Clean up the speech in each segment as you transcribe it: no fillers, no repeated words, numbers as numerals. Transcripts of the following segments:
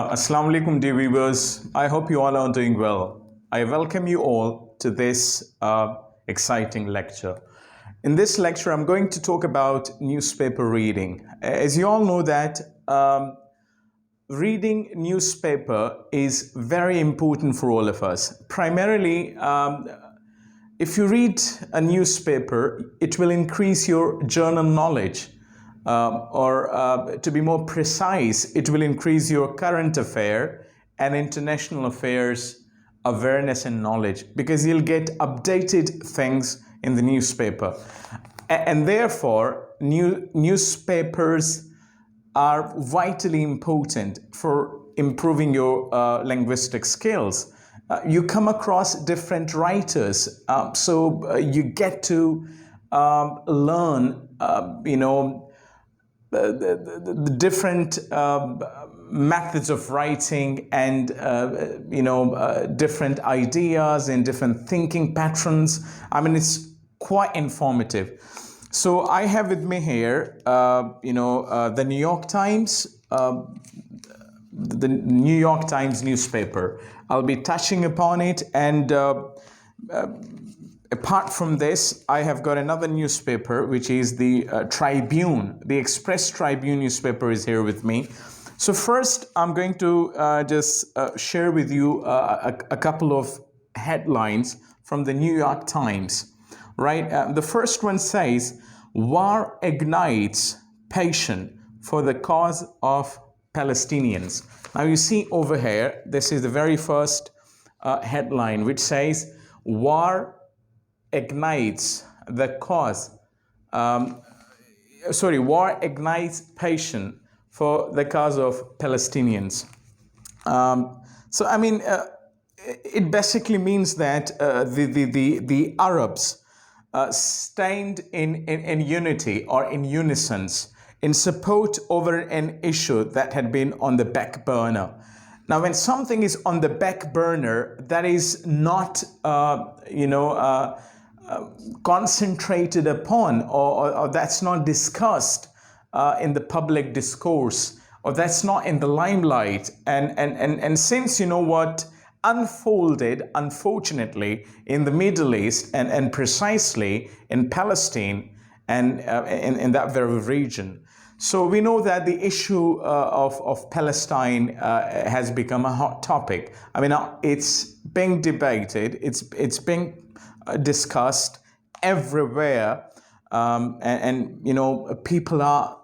Assalamu alaikum, dear viewers. I hope you all are doing well. I welcome you all to this exciting lecture. In this lecture, I'm going to talk about newspaper reading. As you all know that reading newspaper is very important for all of us. Primarily, if you read a newspaper, it will increase your journal knowledge. Or to be more precise, it will increase your current affair and international affairs awareness and knowledge, because you'll get updated things in the newspaper. And therefore, newspapers are vitally important for improving your linguistic skills. You come across different writers, so you get to learn, the different methods of writing and different ideas and different thinking patterns. I mean, it's quite informative. So I have with me here, the New York Times, the New York Times newspaper. I'll be touching upon it, and apart from this, I have got another newspaper, which is the Tribune. The Express Tribune newspaper is here with me. So first, I'm going to just share with you a couple of headlines from the New York Times. Right? The first one says, "War ignites passion for the cause of Palestinians." Now you see over here, this is the very first headline, which says, "War ignites the cause, war ignites passion for the cause of Palestinians." It basically means that the Arabs stand in unity or in unison in support over an issue that had been on the back burner. Now, when something is on the back burner, that is not, concentrated upon, or that's not discussed in the public discourse, or that's not in the limelight. And since what unfolded, unfortunately, in the Middle East and precisely in Palestine and in that very region. So we know that the issue of Palestine has become a hot topic. I mean, it's being debated, it's being discussed everywhere, and people are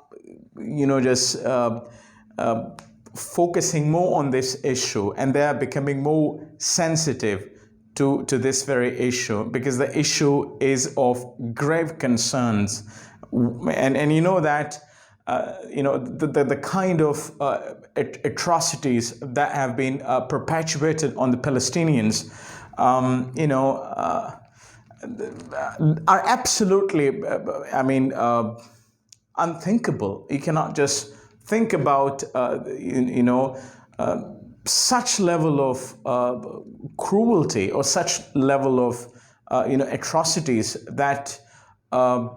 just focusing more on this issue, and they are becoming more sensitive to this very issue, because the issue is of grave concerns. And you know that the kind of atrocities that have been perpetuated on the Palestinians, are absolutely, unthinkable. You cannot just think about, such level of cruelty or such level of, atrocities that a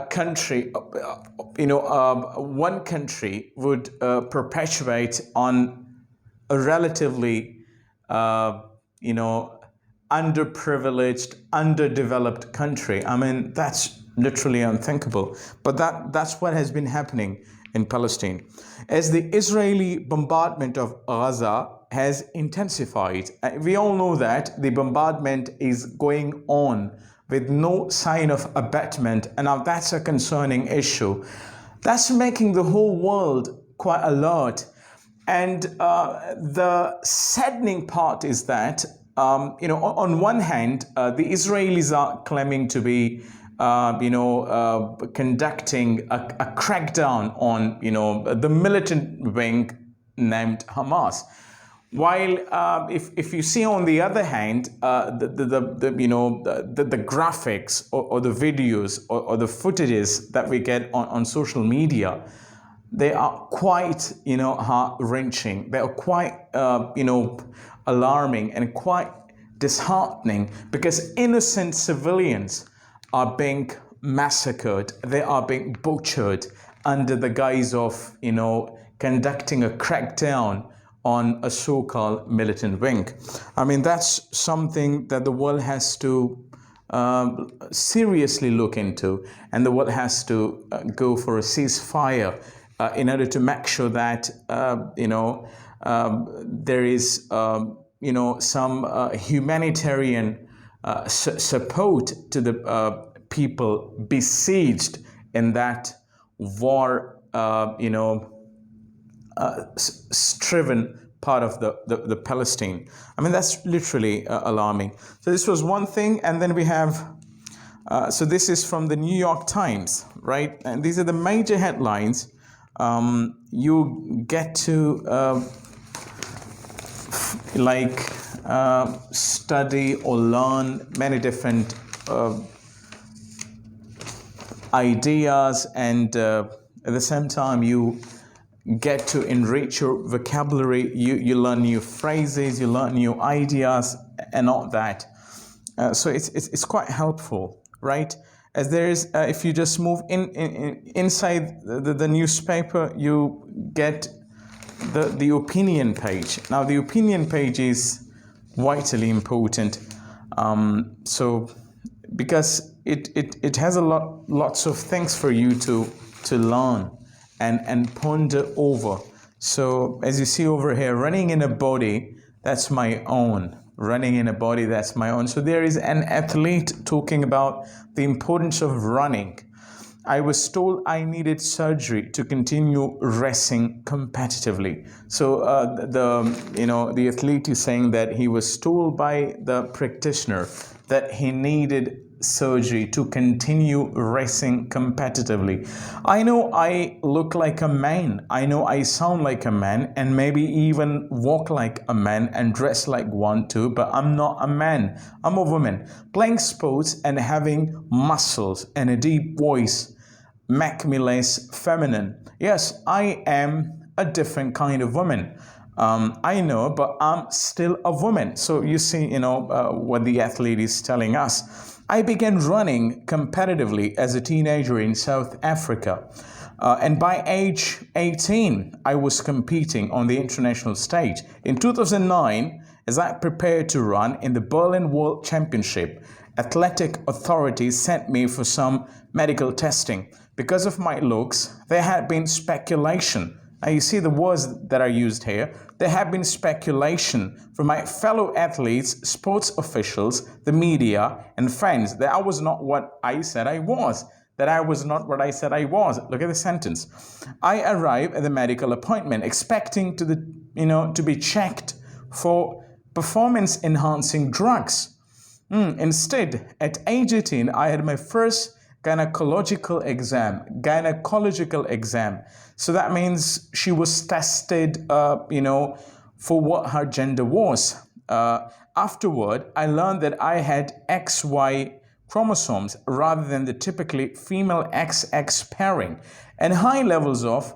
country, one country would perpetuate on a relatively, underprivileged, underdeveloped country. I mean, that's literally unthinkable. But that's what has been happening in Palestine. As the Israeli bombardment of Gaza has intensified, we all know that the bombardment is going on with no sign of abatement, and now that's a concerning issue. That's making the whole world quite alert. And the saddening part is that, on one hand, the Israelis are claiming to be, conducting a crackdown on, the militant wing named Hamas. While if you see on the other hand, the graphics or the videos or the footages that we get on social media, they are quite, heart-wrenching. They are quite, alarming and quite disheartening, because innocent civilians are being massacred. They are being butchered under the guise of, conducting a crackdown on a so-called militant wing. I mean, that's something that the world has to seriously look into, and the world has to go for a ceasefire in order to make sure that there is some humanitarian support to the people besieged in that war, striven part of the Palestine. I mean, that's literally alarming. So this was one thing, and then we have, so this is from the New York Times, right? And these are the major headlines. You get to study or learn many different ideas, and at the same time you get to enrich your vocabulary. You learn new phrases, you learn new ideas, and all that. So it's quite helpful, right? As there is, if you just move inside the newspaper, you get the opinion page. Now, the opinion page is vitally important. So because it has lots of things for you to learn and ponder over. So as you see over here, running in a body, that's my own. Running in a body, that's my own. So there is an athlete talking about the importance of running. I was told I needed surgery to continue racing competitively. So the athlete is saying that he was told by the practitioner that he needed surgery to continue racing competitively. I know I look like a man, I know I sound like a man, and maybe even walk like a man and dress like one too, but I'm not a man, I'm a woman. Playing sports and having muscles and a deep voice make me less feminine. Yes, I am a different kind of woman. I know, but I'm still a woman. So you see, what the athlete is telling us. I began running competitively as a teenager in South Africa. And by age 18, I was competing on the international stage. In 2009, as I prepared to run in the Berlin World Championship, athletic authorities sent me for some medical testing. Because of my looks, there had been speculation. Now you see the words that are used here. There had been speculation from my fellow athletes, sports officials, the media, and friends that I was not what I said I was. That I was not what I said I was. Look at the sentence. I arrived at the medical appointment expecting to be checked for performance-enhancing drugs. Instead, at age 18, I had my first gynecological exam. So that means she was tested, for what her gender was. Afterward, I learned that I had XY chromosomes rather than the typically female XX pairing, and high levels of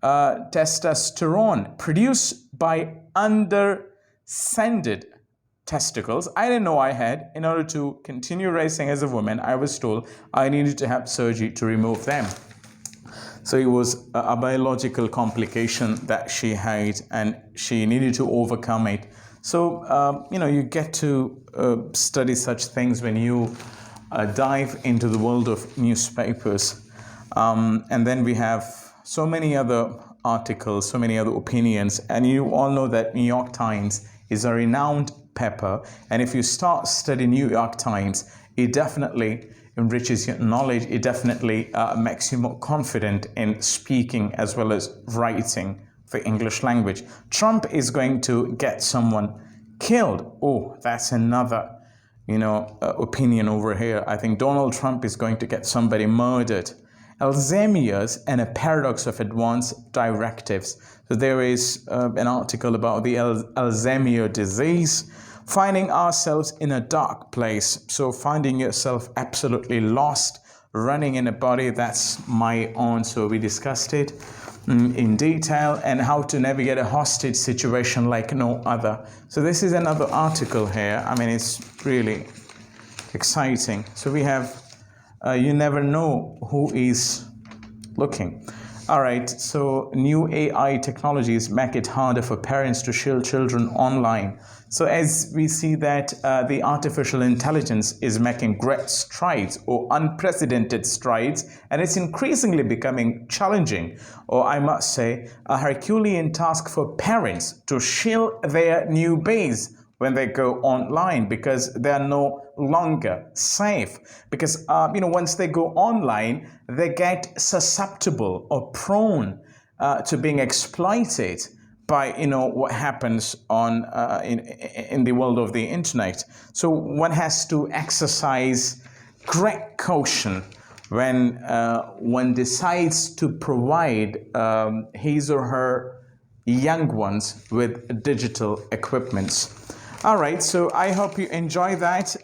testosterone produced by undersended testicles. I didn't know I had. In order to continue racing as a woman, I was told I needed to have surgery to remove them. So it was a biological complication that she had, and she needed to overcome it. So, you get to study such things when you dive into the world of newspapers. And then we have so many other articles, so many other opinions. And you all know that New York Times is a renowned paper. And if you start studying New York Times, it definitely enriches your knowledge. It definitely makes you more confident in speaking as well as writing the English language. Trump is going to get someone killed. Oh, that's another, opinion over here. I think Donald Trump is going to get somebody murdered. Alzheimer's and a paradox of advanced directives. So there is an article about the Alzheimer's disease, finding ourselves in a dark place. So finding yourself absolutely lost, running in a body, that's my own. So we discussed it in detail, and how to navigate a hostage situation like no other. So this is another article here. I mean, it's really exciting. So we have, you never know who is looking. All right, so new AI technologies make it harder for parents to shield children online. So as we see that the artificial intelligence is making great strides or unprecedented strides, and it's increasingly becoming challenging, or I must say, a Herculean task for parents to shield their new babies when they go online, because they are no longer safe. Because once they go online, they get susceptible or prone to being exploited by what happens on in the world of the internet. So one has to exercise great caution when one decides to provide his or her young ones with digital equipments. All right, so I hope you enjoy that.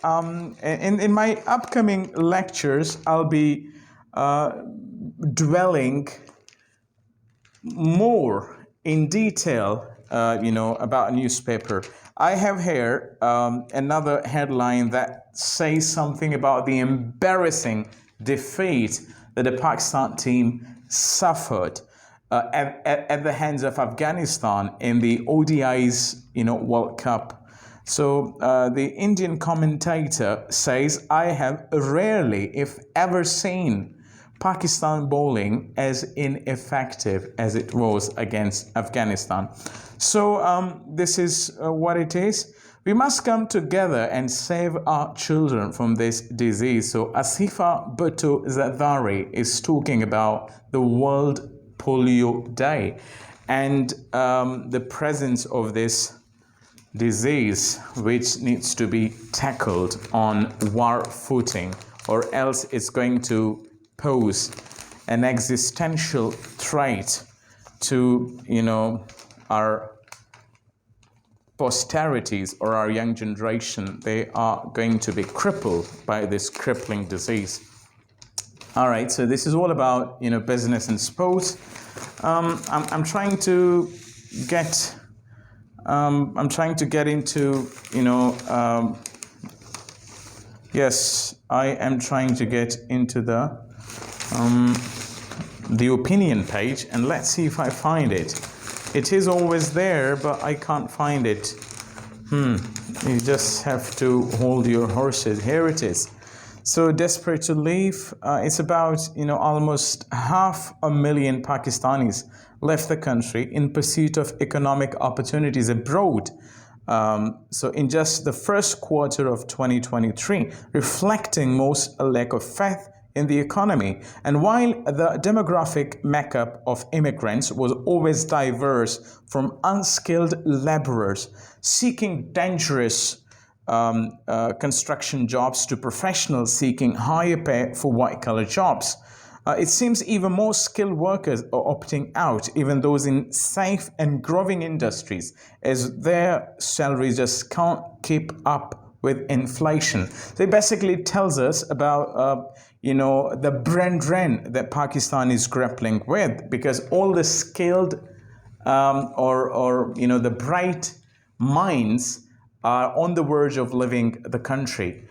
In my upcoming lectures, I'll be dwelling more in detail, about a newspaper. I have here another headline that says something about the embarrassing defeat that the Pakistan team suffered at the hands of Afghanistan in the ODIs, World Cup. So the Indian commentator says, I have rarely, if ever, seen Pakistan bowling as ineffective as it was against Afghanistan. So this is what it is. We must come together and save our children from this disease. So Asifa Bhutto Zardari is talking about the World Polio Day and the presence of this disease, which needs to be tackled on war footing, or else it's going to pose an existential threat to our posterities or our young generation. They are going to be crippled by this crippling disease. All right, so this is all about business and sports. I'm trying to get into, yes, I am trying to get into the opinion page, and let's see if I find it. It is always there, but I can't find it. You just have to hold your horses. Here it is. So desperate to leave, it's about, almost 500,000 Pakistanis left the country in pursuit of economic opportunities abroad. So in just the first quarter of 2023, reflecting most a lack of faith in the economy. And while the demographic makeup of immigrants was always diverse, from unskilled laborers seeking dangerous construction jobs to professionals seeking higher pay for white-collar jobs, it seems even more skilled workers are opting out, even those in safe and growing industries, as their salaries just can't keep up with inflation. So it basically tells us about the brain drain that Pakistan is grappling with, because all the skilled the bright minds are on the verge of leaving the country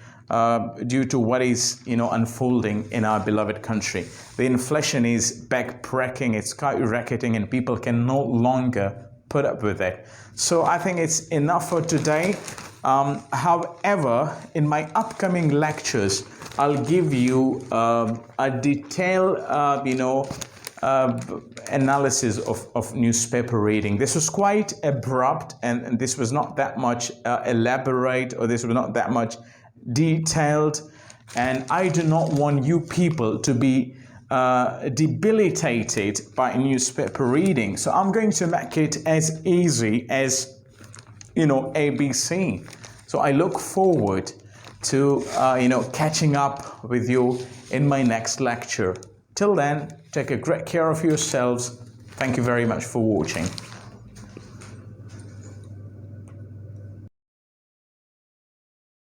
due to what is unfolding in our beloved country. The inflation is backbreaking, it's skyrocketing, and people can no longer put up with it. So I think it's enough for today. However, in my upcoming lectures, I'll give you a detailed, analysis of newspaper reading. This was quite abrupt, and this was not that much elaborate, or this was not that much detailed. And I do not want you people to be debilitated by newspaper reading. So I'm going to make it as easy as ABC. So I look forward to catching up with you in my next lecture. Till then, take a great care of yourselves. Thank you very much for watching.